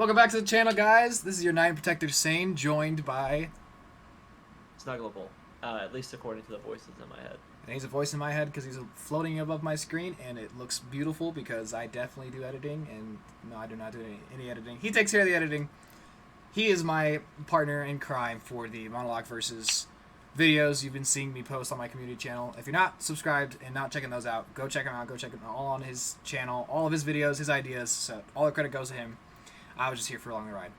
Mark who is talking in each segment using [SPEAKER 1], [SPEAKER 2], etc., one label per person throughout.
[SPEAKER 1] Welcome back to the channel, guys. This is your Nine Protector Sane, joined by...
[SPEAKER 2] Snuggleable. At least according to the voices in my head.
[SPEAKER 1] And he's a voice in my head because he's floating above my screen, and it looks beautiful because I definitely do editing, and no, I do not do any editing. He takes care of the editing. He is my partner in crime for the Monolocke versus videos you've been seeing me post on my community channel. If you're not subscribed and not checking those out, go check him out. Go check him all on his channel, all of his videos, his ideas. So all the credit goes to him. I was just here for a long ride.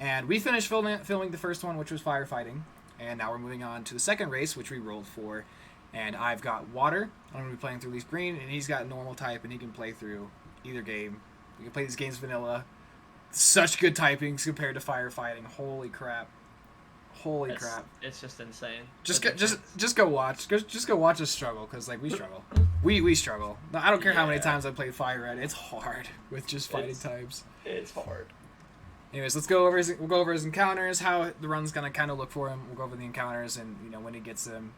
[SPEAKER 1] And we finished filming the first one, which was firefighting. And now we're moving on to the second race, which we rolled for. And I've got water. I'm going to be playing through Leaf Green, and he's got normal type, and he can play through either game. We can play these games vanilla. Such good typings compared to firefighting. Holy crap. Holy crap.
[SPEAKER 2] It's just insane.
[SPEAKER 1] Just go watch. Just go watch us struggle, because like we struggle. We struggle. I don't care how many times I played Fire Red. It's hard with just fighting types.
[SPEAKER 2] It's hard.
[SPEAKER 1] Anyways, we'll go over his encounters, how the run's gonna kind of look for him. We'll go over the encounters and when he gets them.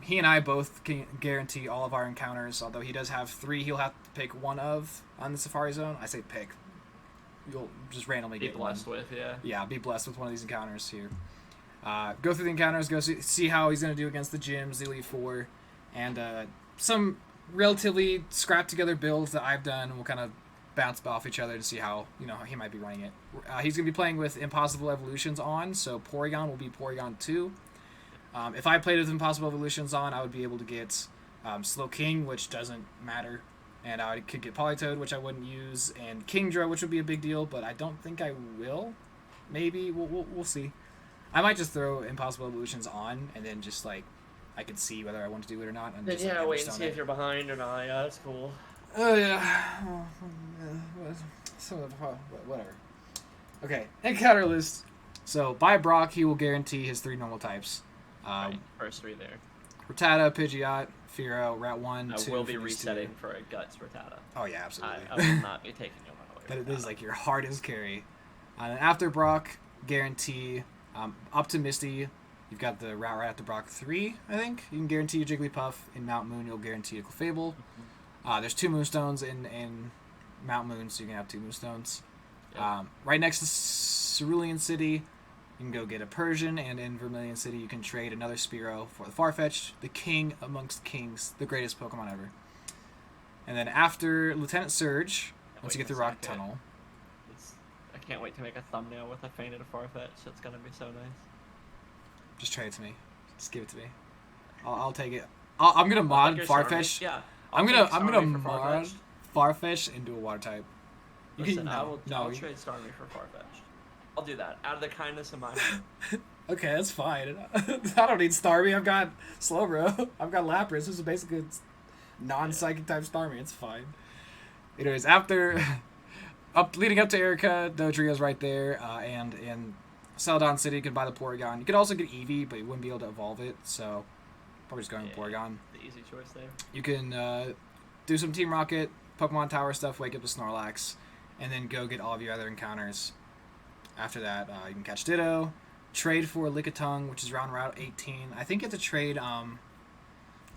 [SPEAKER 1] He and I both can guarantee all of our encounters. Although he does have 3, he'll have to pick one of on the Safari Zone. I say pick. You'll just randomly get
[SPEAKER 2] blessed
[SPEAKER 1] one.
[SPEAKER 2] with, yeah.
[SPEAKER 1] Yeah, be blessed with one of these encounters here. Go through the encounters, go see how he's gonna do against the gyms, the Elite Four, and some relatively scrapped together builds that I've done. We'll kind of bounce off each other to see how he might be running it. He's gonna be playing with Impossible Evolutions on, so Porygon will be Porygon 2. If I played with Impossible Evolutions on, I would be able to get Slow King, which doesn't matter, and I could get Politoed, which I wouldn't use, and Kingdra, which would be a big deal, but I don't think I will. Maybe we'll see. I might just throw Impossible Evolutions on, and then just like I could see whether I want to do it or not. And
[SPEAKER 2] then
[SPEAKER 1] just,
[SPEAKER 2] yeah, wait and see if you're behind or not. Yeah, that's cool.
[SPEAKER 1] Oh yeah. So whatever. Okay, encounter list. So by Brock, he will guarantee his 3 normal types.
[SPEAKER 2] Right, first 3 there.
[SPEAKER 1] Rattata, Pidgeot, Fearow, Route 1, 2.
[SPEAKER 2] I will be resetting for a Guts Rattata.
[SPEAKER 1] Oh yeah, absolutely.
[SPEAKER 2] I will not be taking him away.
[SPEAKER 1] That is like your hardest carry. And after Brock, guarantee up to Misty. You've got the route right after Brock 3, I think. You can guarantee a Jigglypuff. In Mount Moon, you'll guarantee a Clefable. There's 2 Moonstones in Mount Moon, so you can have 2 Moonstones. Yep. Right next to Cerulean City, you can go get a Persian, and in Vermilion City, you can trade another Spearow for the Farfetch'd, the king amongst kings, the greatest Pokemon ever. And then after Lieutenant Surge, once you get through Rock Tunnel...
[SPEAKER 2] I can't wait to make a thumbnail with a fainted Farfetch. It's gonna be so nice.
[SPEAKER 1] Just trade it to me. Just give it to me. I'll take it. I'm gonna mod Farfetch.
[SPEAKER 2] Yeah.
[SPEAKER 1] I'm gonna mod Farfetch into a water type.
[SPEAKER 2] Listen, I'll trade Starmie for Farfetch. I'll do that out of the kindness of my heart.
[SPEAKER 1] Okay, that's fine. I don't need Starmie. I've got Slowbro. I've got Lapras. This is basically non-psychic type Starmie. It's fine. Anyways, after leading up to Erica, Dodrio's right there, and in Celadon City, you can buy the Porygon. You could also get Eevee, but you wouldn't be able to evolve it, so probably just going with Porygon.
[SPEAKER 2] The easy choice there.
[SPEAKER 1] You can do some Team Rocket, Pokemon Tower stuff, wake up the Snorlax, and then go get all of your other encounters. After that, you can catch Ditto, trade for Lickitung, which is around Route 18. I think you have to trade,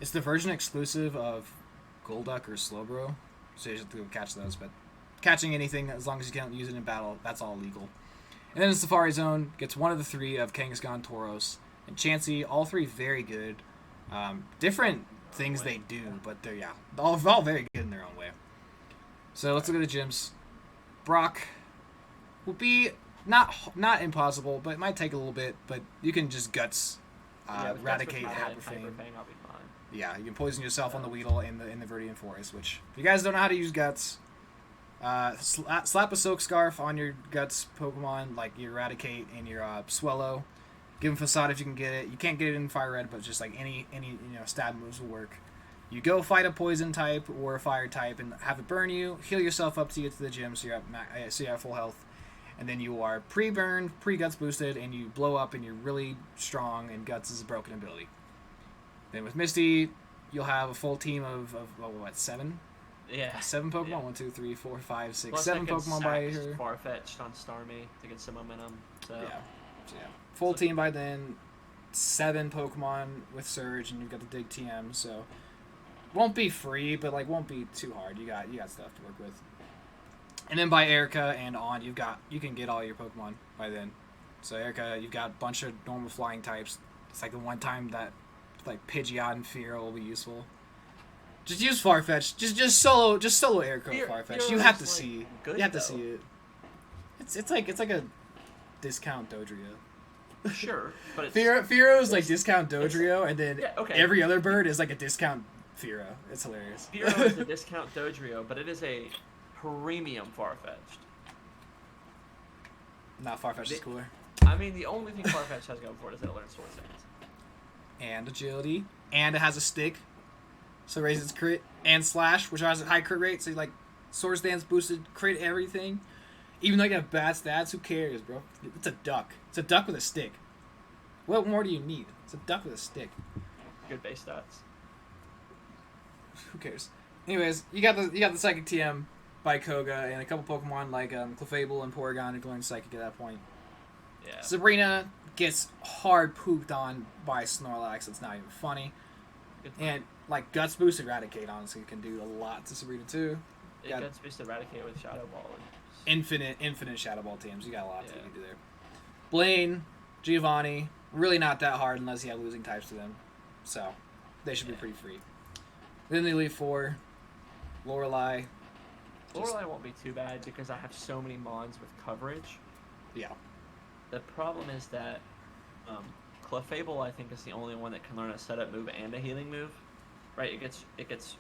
[SPEAKER 1] it's the version exclusive of Golduck or Slowbro, so you just have to go catch those, but catching anything, as long as you can't use it in battle, that's all legal. And then the Safari Zone gets one of the 3 of Kangaskhan, Tauros, and Chansey. All 3 very good. Different things they do, but they're all very good in their own way. So let's look at the gyms. Brock will be not impossible, but it might take a little bit. But you can just Guts eradicate Hyperfang.
[SPEAKER 2] I'll be fine.
[SPEAKER 1] Yeah, you can poison yourself on the Weedle in the Viridian Forest. Which, if you guys don't know how to use Guts, slap a Silk Scarf on your Guts Pokemon, like your Eradicate and your Swellow. Give him Facade if you can get it. You can't get it in Fire Red, but just like any stab moves will work. You go fight a Poison type or a Fire type and have it burn you. Heal yourself up to get to the gym so you have full health. And then you are pre-burned, pre-Guts boosted, and you blow up and you're really strong, and Guts is a broken ability. Then with Misty, you'll have a full team of 7?
[SPEAKER 2] Yeah.
[SPEAKER 1] 7 Pokemon?
[SPEAKER 2] Yeah.
[SPEAKER 1] 1, 2, 3, 4, 5, 6,
[SPEAKER 2] Plus
[SPEAKER 1] 7 Pokemon by her.
[SPEAKER 2] Farfetch'd on Starmie to get some momentum. So.
[SPEAKER 1] Yeah. Full team by then. 7 Pokemon with Surge, and you've got the Dig TM, so won't be free, but like won't be too hard. You got stuff to work with. And then by Erica and on, you can get all your Pokemon by then. So Erica, you've got a bunch of normal flying types. It's like the one time that like Pidgeot and Fearow will be useful. Just use Farfetch. Just solo Erica with Farfetch. You have to see.
[SPEAKER 2] Good,
[SPEAKER 1] you have to see it. It's like a discount Dodrio.
[SPEAKER 2] Sure, but it's,
[SPEAKER 1] Fearow's like discount Dodrio, and then every other bird is like a discount Fearow. It's hilarious.
[SPEAKER 2] Fearow is a discount Dodrio, but it is a premium Farfetch'd.
[SPEAKER 1] Not Farfetch is cooler.
[SPEAKER 2] I mean, the only thing Farfetch has going for it is that it learns Sword Stance.
[SPEAKER 1] And agility. And it has a stick. So it raises crit. And slash, which has a high crit rate. So you like Sword Stance boosted crit everything. Even though you have bad stats, who cares, bro? It's a duck. It's a duck with a stick. What more do you need? It's a duck with a stick.
[SPEAKER 2] Good base stats.
[SPEAKER 1] Who cares? Anyways, you got the Psychic TM by Koga and a couple Pokemon like Clefable and Porygon who can learn Psychic at that point.
[SPEAKER 2] Yeah.
[SPEAKER 1] Sabrina gets hard pooped on by Snorlax. It's not even funny. And like Guts Boost Eradicate honestly can do a lot to Sabrina too.
[SPEAKER 2] Guts Boost Eradicate with Shadow Ball.
[SPEAKER 1] Infinite Shadow Ball teams. You got a lot that you can do there. Blaine, Giovanni, really not that hard unless you have losing types to them. So they should be pretty free. Then they leave 4. Lorelei.
[SPEAKER 2] Lorelei won't be too bad because I have so many mons with coverage.
[SPEAKER 1] Yeah.
[SPEAKER 2] The problem is that Clefable, I think, is the only one that can learn a setup move and a healing move. Right? It gets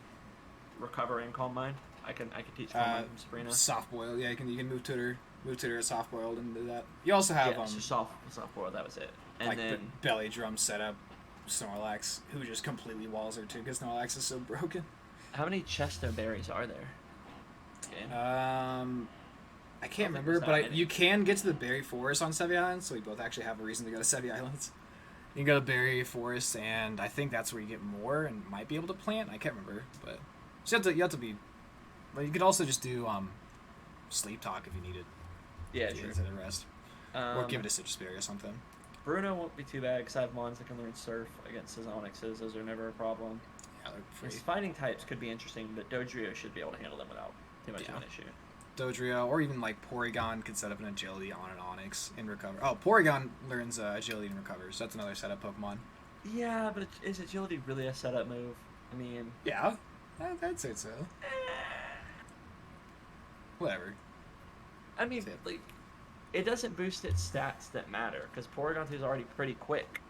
[SPEAKER 2] Recover and Calm Mind. I can teach Calm Mind from Sabrina.
[SPEAKER 1] Soft Boiled, yeah, you can move Tutor as Soft Boiled and do that. You also have
[SPEAKER 2] so soft Boiled, that was it. And
[SPEAKER 1] like
[SPEAKER 2] then
[SPEAKER 1] the Belly Drum setup, Snorlax, who just completely walls her too because Snorlax is so broken.
[SPEAKER 2] How many Chesto berries are there?
[SPEAKER 1] I can't remember, but you can get to the Berry Forest on Sevi Islands, so we both actually have a reason to go to Sevi Islands. You can go to Berry Forest, and I think that's where you get more and might be able to plant. I can't remember, but so you have to be. But you could also just do Sleep Talk if you need it.
[SPEAKER 2] Yeah, true.
[SPEAKER 1] Instead of rest, or give it a Citrus Berry or something.
[SPEAKER 2] Bruno won't be too bad because I have mons that can learn Surf against his Onyxes. Those are never a problem.
[SPEAKER 1] Yeah, they're free.
[SPEAKER 2] His fighting types could be interesting, but Dodrio should be able to handle them without too much of an issue.
[SPEAKER 1] Dodrio, or even like Porygon could set up an Agility on an Onix and recover. Oh, Porygon learns Agility and recovers. So that's another setup Pokemon.
[SPEAKER 2] Yeah, but is Agility really a setup move? I mean...
[SPEAKER 1] Yeah, I'd say so. Whatever.
[SPEAKER 2] I mean, like, it doesn't boost its stats that matter, because Porygon 2 is already pretty quick.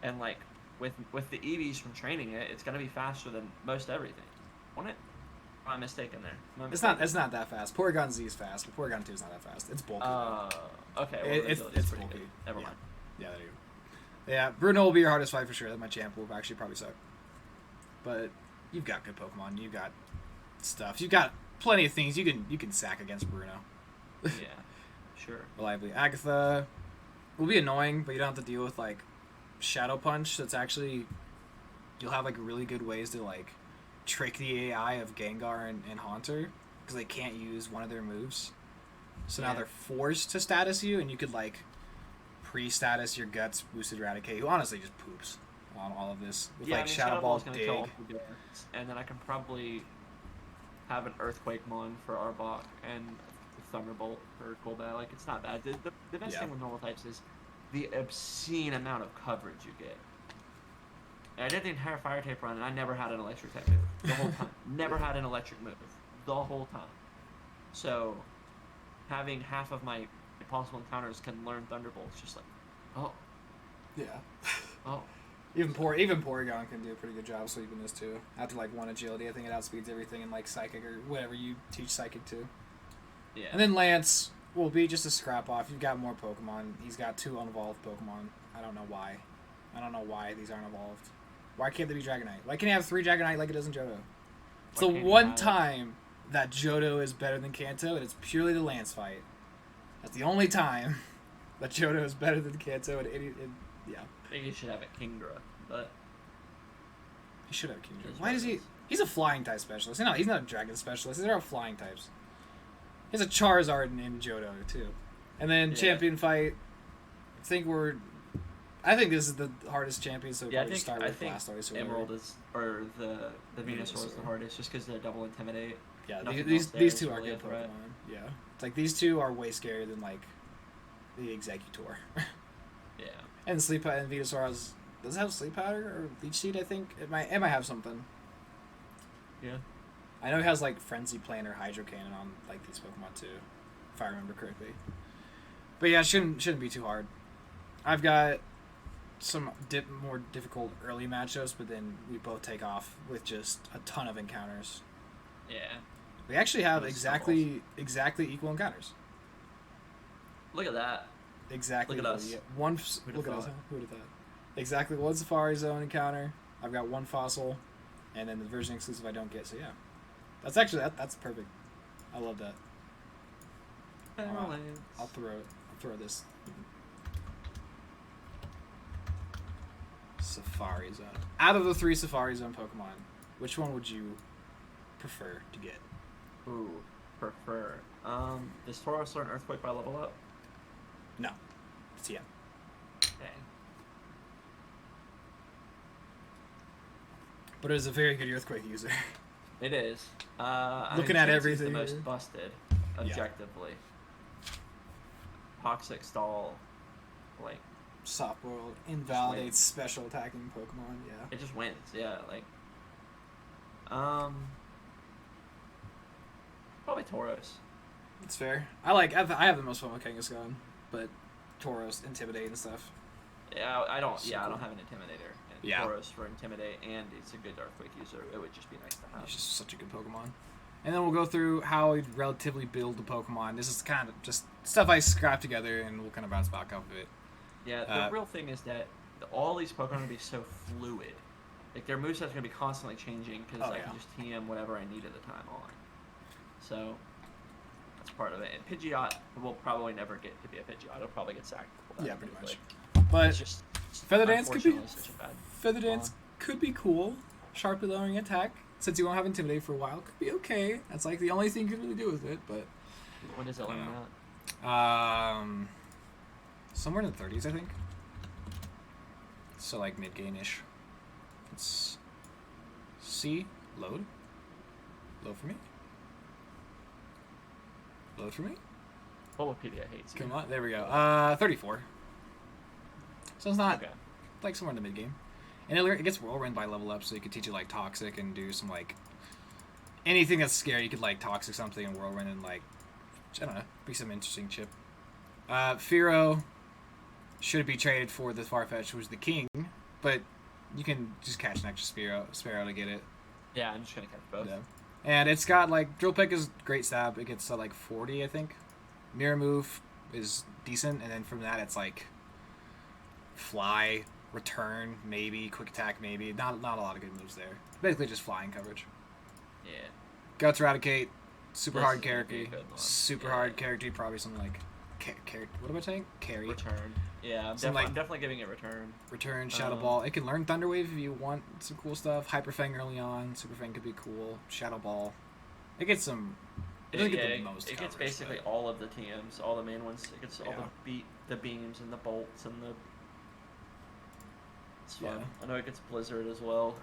[SPEAKER 2] And, like, with the EVs from training it, it's going to be faster than most everything. Won't it? Am I mistaken there?
[SPEAKER 1] It's not that fast. Porygon Z is fast, but Porygon 2 is not that fast. It's bulky.
[SPEAKER 2] Okay. Well,
[SPEAKER 1] it's
[SPEAKER 2] pretty
[SPEAKER 1] bulky.
[SPEAKER 2] Good. Never mind.
[SPEAKER 1] Yeah, there you go. Yeah, Bruno will be your hardest fight for sure. That my champ will actually probably suck. But you've got good Pokemon. You've got stuff. You've got plenty of things you can sack against Bruno.
[SPEAKER 2] Yeah, sure.
[SPEAKER 1] Reliably. Agatha will be annoying, but you don't have to deal with like Shadow Punch. That's actually you'll have like really good ways to like trick the AI of Gengar and Haunter because they can't use one of their moves. So now they're forced to status you, and you could like pre-status your Guts Boosted Eradicate, who honestly just poops on all of this with like Shadow Ball Dig.
[SPEAKER 2] And then I can probably have an Earthquake Mon for Arbok and Thunderbolt for Golbat. Like, it's not bad. The best thing with normal types is the obscene amount of coverage you get. And I did the entire Fire Type run, and I never had an electric type move the whole time. Never had an electric move the whole time. So, having half of my possible encounters can learn Thunderbolt, it's just like, oh.
[SPEAKER 1] Yeah.
[SPEAKER 2] Oh.
[SPEAKER 1] Even Porygon can do a pretty good job sweeping this too. After like 1 agility, I think it outspeeds everything in like Psychic or whatever you teach Psychic to.
[SPEAKER 2] Yeah.
[SPEAKER 1] And then Lance will be just a scrap off. You've got more Pokemon. He's got 2 unevolved Pokemon. I don't know why. These aren't evolved. Why can't they be Dragonite? Why can't he have 3 Dragonite like it does in Johto? It's the one time that Johto is better than Kanto, and it's purely the Lance fight. That's the only time that Johto is better than Kanto, and yeah.
[SPEAKER 2] I think he should have a Kingdra, but...
[SPEAKER 1] He should have a Kingdra. Why does he... He's a flying type specialist. No, he's not a dragon specialist. They're all flying types. He has a Charizard in Johto, too. And then champion fight. I think this is the hardest champion, so probably start with Blastoise.
[SPEAKER 2] Emerald is, or the Venusaur is the hardest, just because they're double Intimidate.
[SPEAKER 1] Yeah,
[SPEAKER 2] Nothing
[SPEAKER 1] these
[SPEAKER 2] else there
[SPEAKER 1] these
[SPEAKER 2] is
[SPEAKER 1] two are
[SPEAKER 2] really a
[SPEAKER 1] good
[SPEAKER 2] threat.
[SPEAKER 1] Pokemon. Yeah, it's like these two are way scarier than like the Executor.
[SPEAKER 2] Yeah.
[SPEAKER 1] And Sleep and Venusaur does it have Sleep Powder or Leech Seed? I think it might have something.
[SPEAKER 2] Yeah.
[SPEAKER 1] I know it has like Frenzy Plant or Hydro Cannon on like these Pokemon too, if I remember correctly. But yeah, it shouldn't be too hard. I've got some more difficult early matchups, but then we both take off with just a ton of encounters.
[SPEAKER 2] Yeah.
[SPEAKER 1] We actually have
[SPEAKER 2] Those
[SPEAKER 1] exactly equal encounters.
[SPEAKER 2] Look at that.
[SPEAKER 1] Exactly.
[SPEAKER 2] Look at us.
[SPEAKER 1] Yeah,
[SPEAKER 2] Who'd
[SPEAKER 1] look
[SPEAKER 2] have
[SPEAKER 1] at us.
[SPEAKER 2] thought?
[SPEAKER 1] Who would have thought? Exactly one Safari Zone encounter. I've got one fossil, and then the version exclusive I don't get. So yeah, that's actually that's perfect. I love that. I'll throw this. Safari Zone. Out of the 3 Safari Zone Pokemon, which one would you prefer to get?
[SPEAKER 2] Ooh, prefer. Does Tauros learn Earthquake by level up?
[SPEAKER 1] No. It's yeah.
[SPEAKER 2] Dang.
[SPEAKER 1] But it is a very good Earthquake user.
[SPEAKER 2] It is.
[SPEAKER 1] Looking at
[SPEAKER 2] Chansey's
[SPEAKER 1] everything
[SPEAKER 2] the most
[SPEAKER 1] here.
[SPEAKER 2] busted, objectively. Toxic Stall, like,
[SPEAKER 1] Soft World invalidates special attacking Pokemon, yeah.
[SPEAKER 2] it just wins, yeah, like. Probably Tauros.
[SPEAKER 1] It's fair. I have the most fun with Kangaskhan, but Tauros, Intimidate and stuff.
[SPEAKER 2] Yeah, I don't.
[SPEAKER 1] So
[SPEAKER 2] Yeah, I
[SPEAKER 1] cool.
[SPEAKER 2] don't have an Intimidator. And
[SPEAKER 1] Yeah.
[SPEAKER 2] Tauros for Intimidate, and it's a good Earthquake user. It would just be nice to have.
[SPEAKER 1] He's just such a good Pokemon. And then we'll go through how we relatively build the Pokemon. This is kind of just stuff I scrapped together, and we'll kind of bounce back off of it.
[SPEAKER 2] Yeah, the real thing is that all these Pokemon are going to be so fluid. Like, their moveset's going to be constantly changing because I can just TM whatever I need at the time on. So, that's part of it. And Pidgeot will probably never get to be a Pidgeot. It'll probably get sacked before that.
[SPEAKER 1] Yeah, pretty much.
[SPEAKER 2] Like,
[SPEAKER 1] But
[SPEAKER 2] it's just,
[SPEAKER 1] Feather Dance could be
[SPEAKER 2] unfortunately, such a bad
[SPEAKER 1] Feather Dance
[SPEAKER 2] Pokemon.
[SPEAKER 1] could be cool. Sharply lowering attack, since you won't have Intimidate for a while, could be okay. That's like the only thing you can really do with it, but
[SPEAKER 2] When does it learn that?
[SPEAKER 1] somewhere in the 30s, I think. So like mid-game-ish. Let's see. Load for me. Load for me.
[SPEAKER 2] Bulbapedia hates you.
[SPEAKER 1] Come on, there we go. 34. So it's not
[SPEAKER 2] Okay.
[SPEAKER 1] like somewhere in the mid-game. And it gets Whirlwind by level up, so you could teach it like Toxic and do some like anything that's scary. You could like Toxic something and Whirlwind and like I don't know, be some interesting chip. Fearow should be traded for the Farfetch, who's the king, but you can just catch an extra Sparrow to get it.
[SPEAKER 2] Yeah, I'm just gonna catch both.
[SPEAKER 1] Yeah. And it's got like Drill Peck is great stab. It gets like 40, I think. Mirror Move is decent, and then from that it's like Fly, Return, maybe Quick Attack, maybe. Not a lot of good moves there. Basically just flying coverage.
[SPEAKER 2] Yeah.
[SPEAKER 1] Guts Eradicate, super
[SPEAKER 2] This
[SPEAKER 1] hard
[SPEAKER 2] is gonna be a
[SPEAKER 1] character.
[SPEAKER 2] good one.
[SPEAKER 1] Super
[SPEAKER 2] Yeah.
[SPEAKER 1] hard character. Probably something like what am I saying? Carry.
[SPEAKER 2] Return. Yeah, I'm
[SPEAKER 1] Something like-
[SPEAKER 2] definitely giving it return.
[SPEAKER 1] Return, Shadow Ball. It can learn Thunder Wave if you want some cool stuff. Hyper Fang early on. Super Fang could be cool. Shadow Ball. It gets some. It doesn't get the most
[SPEAKER 2] it gets
[SPEAKER 1] coverage,
[SPEAKER 2] basically
[SPEAKER 1] but-
[SPEAKER 2] all of the TMs, all the main ones. It gets all
[SPEAKER 1] Yeah.
[SPEAKER 2] the beams and the bolts and the. It's fun.
[SPEAKER 1] Yeah.
[SPEAKER 2] I know it gets Blizzard as well.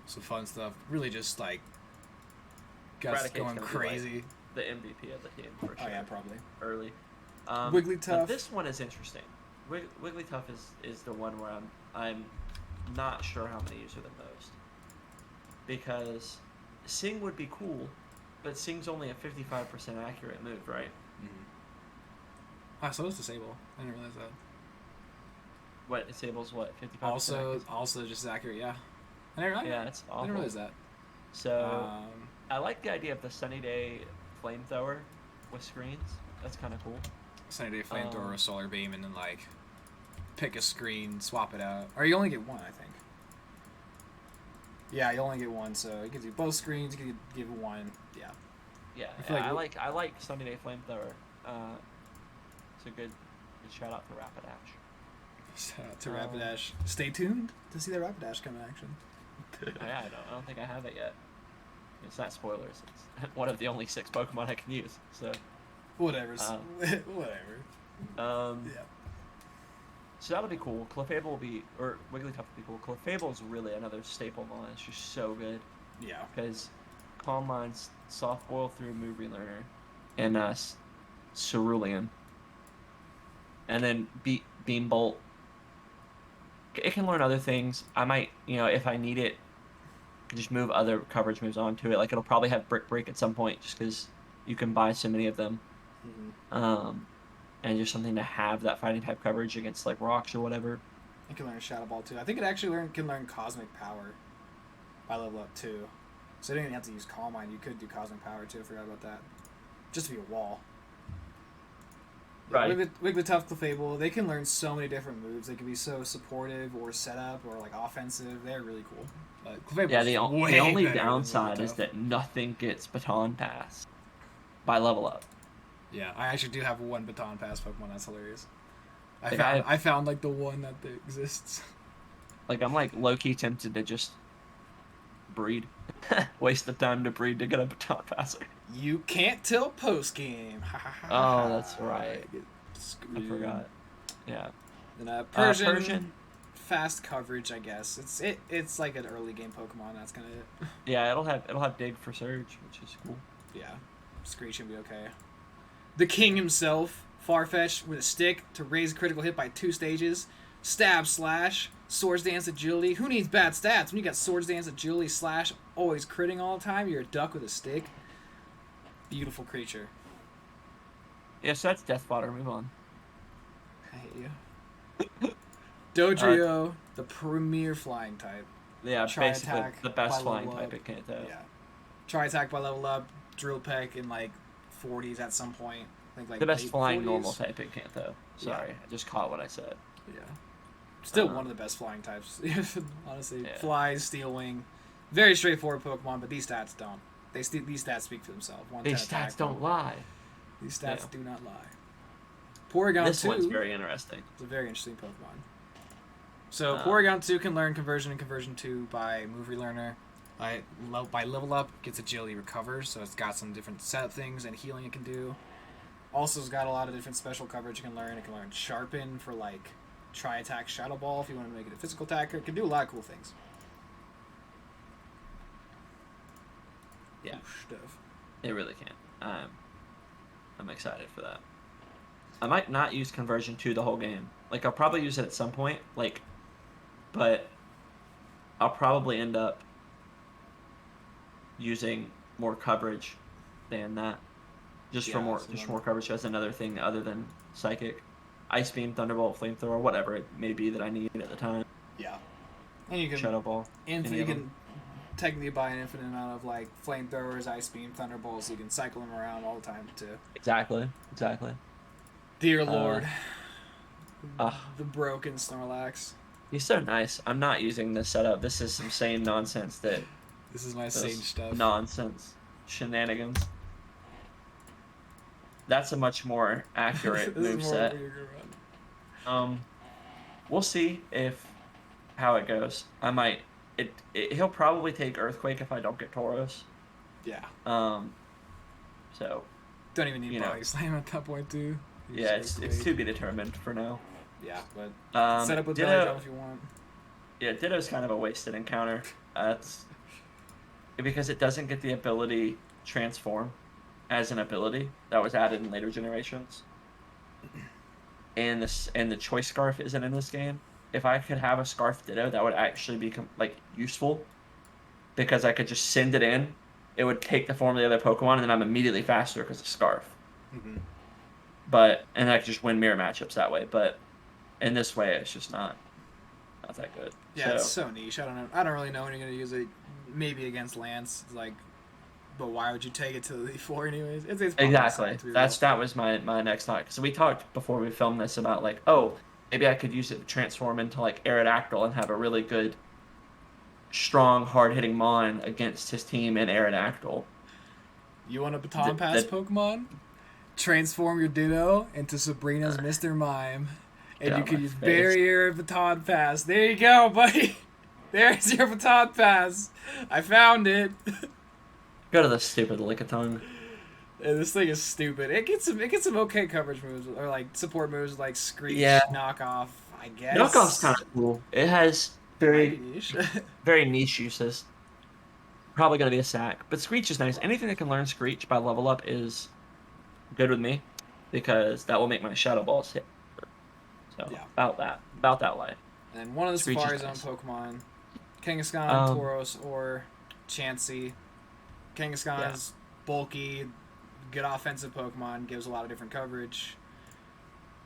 [SPEAKER 1] Some fun stuff. Really just like Guts
[SPEAKER 2] Eradicate's
[SPEAKER 1] going
[SPEAKER 2] gonna be,
[SPEAKER 1] crazy.
[SPEAKER 2] The MVP of the team for sure.
[SPEAKER 1] Oh yeah, probably.
[SPEAKER 2] Early.
[SPEAKER 1] Wigglytuff.
[SPEAKER 2] Now this one is interesting. Wigglytuff is the one where I'm not sure how many use her the most. Because Sing would be cool, but Sing's only a 55% accurate move, right?
[SPEAKER 1] Ah, so it's Disable. I didn't realize that.
[SPEAKER 2] What disables what 55%?
[SPEAKER 1] Also just as accurate, yeah.
[SPEAKER 2] Yeah, it's awful.
[SPEAKER 1] I didn't realize that.
[SPEAKER 2] So I like the idea of the Sunny Day flamethrower with screens. That's kind of cool.
[SPEAKER 1] Sunny Day Flamethrower, a Solar Beam, and then like pick a screen, swap it out. Or you only get one, I think. Yeah, you only get one, so you can do both screens. You can give one. Yeah.
[SPEAKER 2] Yeah,
[SPEAKER 1] I
[SPEAKER 2] I like Sunny Day flamethrower. It's a good shout out to Rapidash.
[SPEAKER 1] Shout out to Rapidash. Stay tuned to see that Rapidash come in action.
[SPEAKER 2] I don't think I have it yet. It's not spoilers. It's one of the only 6 Pokemon I can use. So.
[SPEAKER 1] Whatever. Whatever.
[SPEAKER 2] Yeah.
[SPEAKER 1] Yeah.
[SPEAKER 2] So that'll be cool. Clefable will be, or Wigglytuff will be cool. Clefable is really another staple mon. It's just so good
[SPEAKER 1] Yeah.
[SPEAKER 2] because Calm Mind's Soft Boil through Move Relearner, and Cerulean. And then Beam Bolt. It can learn other things. I might, if I need it, just move other coverage moves onto it. Like, it'll probably have Brick Break at some point, just because you can buy so many of them.
[SPEAKER 1] Mm-hmm.
[SPEAKER 2] And just something to have that fighting type coverage against, like, rocks or whatever.
[SPEAKER 1] It can learn Shadow Ball, too. I think it actually can learn Cosmic Power by level up, too. So you don't even have to use Calm Mind. You could do Cosmic Power, too. I forgot about that. Just to be a wall.
[SPEAKER 2] Right.
[SPEAKER 1] Wigglytuff, Clefable, they can learn so many different moves. They can be so supportive or setup or like offensive. They're really cool. But
[SPEAKER 2] Yeah, the only downside is that nothing gets Baton Pass by level up.
[SPEAKER 1] Yeah, I actually do have one Baton Pass Pokemon. That's hilarious. I found like the one that exists.
[SPEAKER 2] Like, I'm like low-key tempted to just breed. Waste the time to breed to get a Baton Passer.
[SPEAKER 1] You can't tell post game.
[SPEAKER 2] Oh, that's right. I forgot. Yeah.
[SPEAKER 1] Then Persian, fast coverage, I guess. It's like an early game Pokemon. That's kind of it.
[SPEAKER 2] Yeah, it'll have Dig for Surge, which is cool.
[SPEAKER 1] Yeah, Screech should be okay. The king himself, Farfetch, with a stick to raise critical hit by 2 stages. Stab, Slash, Swords Dance, Agility. Who needs bad stats when you got Swords Dance, Agility, Slash, always critting all the time? You're a duck with a stick. Beautiful creature.
[SPEAKER 2] Yeah, so that's Death Fodder. Move on.
[SPEAKER 1] I hate you. Dodrio, the premier flying type.
[SPEAKER 2] Yeah,
[SPEAKER 1] Try
[SPEAKER 2] basically
[SPEAKER 1] attack
[SPEAKER 2] the best
[SPEAKER 1] by
[SPEAKER 2] flying
[SPEAKER 1] level
[SPEAKER 2] type
[SPEAKER 1] up.
[SPEAKER 2] it can't have.
[SPEAKER 1] Yeah. Try attack by level up. Drill Peck in like 40s at some point. I think like
[SPEAKER 2] The best
[SPEAKER 1] late
[SPEAKER 2] flying
[SPEAKER 1] 40s.
[SPEAKER 2] normal type it can't though. Sorry,
[SPEAKER 1] Yeah.
[SPEAKER 2] I just caught what I said.
[SPEAKER 1] Yeah. Still one of the best flying types. Honestly.
[SPEAKER 2] Yeah.
[SPEAKER 1] Flies, Steel Wing. Very straightforward Pokemon, but these stats don't. These stats speak for themselves.
[SPEAKER 2] These stats don't lie.
[SPEAKER 1] These stats do not lie. Porygon 2.
[SPEAKER 2] This one's very interesting.
[SPEAKER 1] It's a very interesting Pokemon. So Porygon 2 can learn Conversion and Conversion 2 by Move Relearner. By level up, gets Agility, recovers, so it's got some different setup things and healing it can do. Also, it's got a lot of different special coverage it can learn. It can learn Sharpen for like Try Attack, Shadow Ball if you want to make it a physical attacker. It can do a lot of cool things.
[SPEAKER 2] Yeah,
[SPEAKER 1] Stuff.
[SPEAKER 2] it really can. I'm excited for that. I might not use Conversion 2 the whole game. Like, I'll probably use it at some point, like, but I'll probably end up using more coverage than that. Just for more coverage as another thing other than Psychic. Ice Beam, Thunderbolt, Flamethrower, whatever it may be that I need at the time.
[SPEAKER 1] Yeah. And you can
[SPEAKER 2] Shadow Ball.
[SPEAKER 1] you can technically buy an infinite amount of like Flamethrowers, Ice Beam, Thunderbolts, so you can cycle them around all the time too.
[SPEAKER 2] Exactly.
[SPEAKER 1] Dear Lord.
[SPEAKER 2] The
[SPEAKER 1] broken Snorlax.
[SPEAKER 2] He's so nice. I'm not using this setup. This is some sane nonsense that...
[SPEAKER 1] This is my sage stuff.
[SPEAKER 2] Nonsense. Shenanigans. That's a much more accurate moveset. We'll see how it goes. I might... He'll probably take Earthquake if I don't get Tauros.
[SPEAKER 1] Yeah.
[SPEAKER 2] So...
[SPEAKER 1] Don't even need Body Slam at that point, too.
[SPEAKER 2] Yeah, it's to be determined for now.
[SPEAKER 1] Yeah, but set up with Ditto if you want.
[SPEAKER 2] Yeah, Ditto's kind of a wasted encounter. It's because it doesn't get the ability Transform as an ability that was added in later generations. And the Choice Scarf isn't in this game. If I could have a Scarf Ditto, that would actually be useful, because I could just send it in. It would take the form of the other Pokemon, and then I'm immediately faster because of Scarf.
[SPEAKER 1] Mm-hmm.
[SPEAKER 2] And I could just win mirror matchups that way. But in this way, it's just not that good.
[SPEAKER 1] Yeah, it's so niche. I don't know. I don't really know when you're gonna use it. Maybe against Lance, but why would you take it to the Elite Four anyways? It's
[SPEAKER 2] exactly. That was my next thought. So we talked before we filmed this about maybe I could use it to transform into Aerodactyl and have a really good, strong, hard-hitting Mon against his team in Aerodactyl.
[SPEAKER 1] You want a Baton Pass Pokemon? Transform your Ditto into Sabrina's Mr. Mime. And you can use Barrier and Baton Pass. There you go, buddy. There's your Baton Pass. I found it.
[SPEAKER 2] Go to the stupid Lickitung.
[SPEAKER 1] Yeah, this thing is stupid. It gets some okay coverage moves, or support moves like Screech, Knockoff, I guess.
[SPEAKER 2] Knockoff's kind of cool. It has very
[SPEAKER 1] niche.
[SPEAKER 2] very niche uses. probably going to be a sack. But Screech is nice. Anything that can learn Screech by level up is good with me, because that will make my Shadow Balls hit. So
[SPEAKER 1] Yeah.
[SPEAKER 2] about that life.
[SPEAKER 1] And one of the
[SPEAKER 2] Screech is
[SPEAKER 1] Safari Zone
[SPEAKER 2] nice.
[SPEAKER 1] Pokemon, Kangaskhan,
[SPEAKER 2] Um,
[SPEAKER 1] Tauros, or Chansey. Kangaskhan
[SPEAKER 2] yeah,
[SPEAKER 1] is bulky, good offensive Pokemon, gives a lot of different coverage.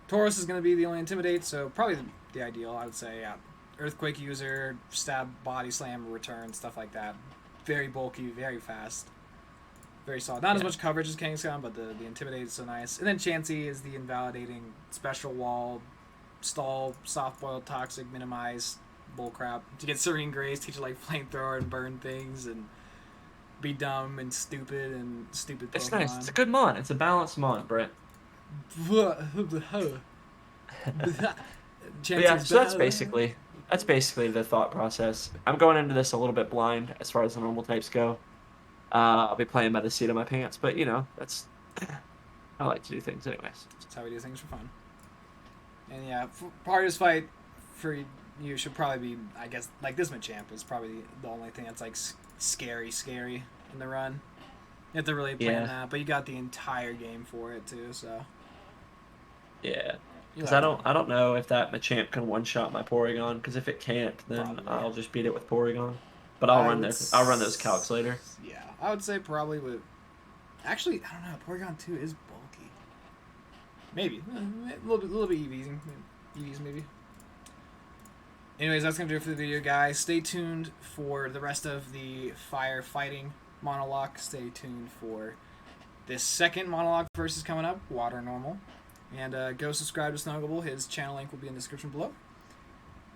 [SPEAKER 1] Tauros is going to be the only Intimidate, so probably the ideal, I would say. Yeah, Earthquake user, stab, body slam, return, stuff like that. Very bulky, very fast, very solid. Not as
[SPEAKER 2] yeah.
[SPEAKER 1] much coverage as Kangaskhan, but the Intimidate is so nice. And then Chansey is the invalidating special wall, stall, soft boiled, toxic, minimize, bullcrap. To get Serene Grace, teach it like flamethrower and burn things and be dumb and stupid
[SPEAKER 2] It's nice. It's
[SPEAKER 1] Pokemon.
[SPEAKER 2] a good mon. It's a balanced mon, Brent. But yeah,
[SPEAKER 1] Chansey's
[SPEAKER 2] so
[SPEAKER 1] bad.
[SPEAKER 2] that's basically the thought process. I'm going into this a little bit blind as far as the normal types go. I'll be playing by the seat of my pants, but that's I like to do things anyways.
[SPEAKER 1] That's how we do things for fun. And yeah, part of this fight for you should probably be, I guess, like this Machamp is probably the only thing that's like scary in the run. You have to really plan
[SPEAKER 2] Yeah,
[SPEAKER 1] that, but you got the entire game for it too, so
[SPEAKER 2] yeah.
[SPEAKER 1] you'll
[SPEAKER 2] Because
[SPEAKER 1] have fun.
[SPEAKER 2] I don't know if that Machamp can one shot my Porygon. Because if it can't, then
[SPEAKER 1] Probably.
[SPEAKER 2] I'll just beat it with Porygon. But
[SPEAKER 1] I would.
[SPEAKER 2] I'll run those calcs later.
[SPEAKER 1] Yeah, I would say probably with. Actually, I don't know. Porygon 2 is bulky. Maybe a little bit EVs maybe. Anyways, that's gonna do it for the video, guys. Stay tuned for the rest of the firefighting monologue. Stay tuned for this second monologue versus coming up, water normal, and go subscribe to Snuggable. His channel link will be in the description below.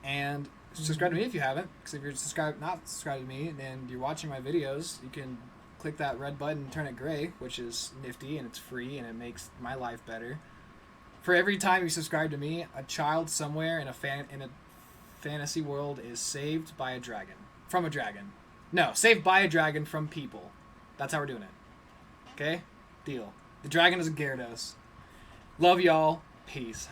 [SPEAKER 1] And subscribe to me if you haven't, because if you're not subscribed to me and you're watching my videos, you can click that red button and turn it gray, which is nifty and it's free and it makes my life better. For every time you subscribe to me, a child somewhere in a fantasy world is saved by a dragon. From a dragon. No, saved by a dragon from people. That's how we're doing it. Okay? Deal. The dragon is a Gyarados. Love y'all. Peace.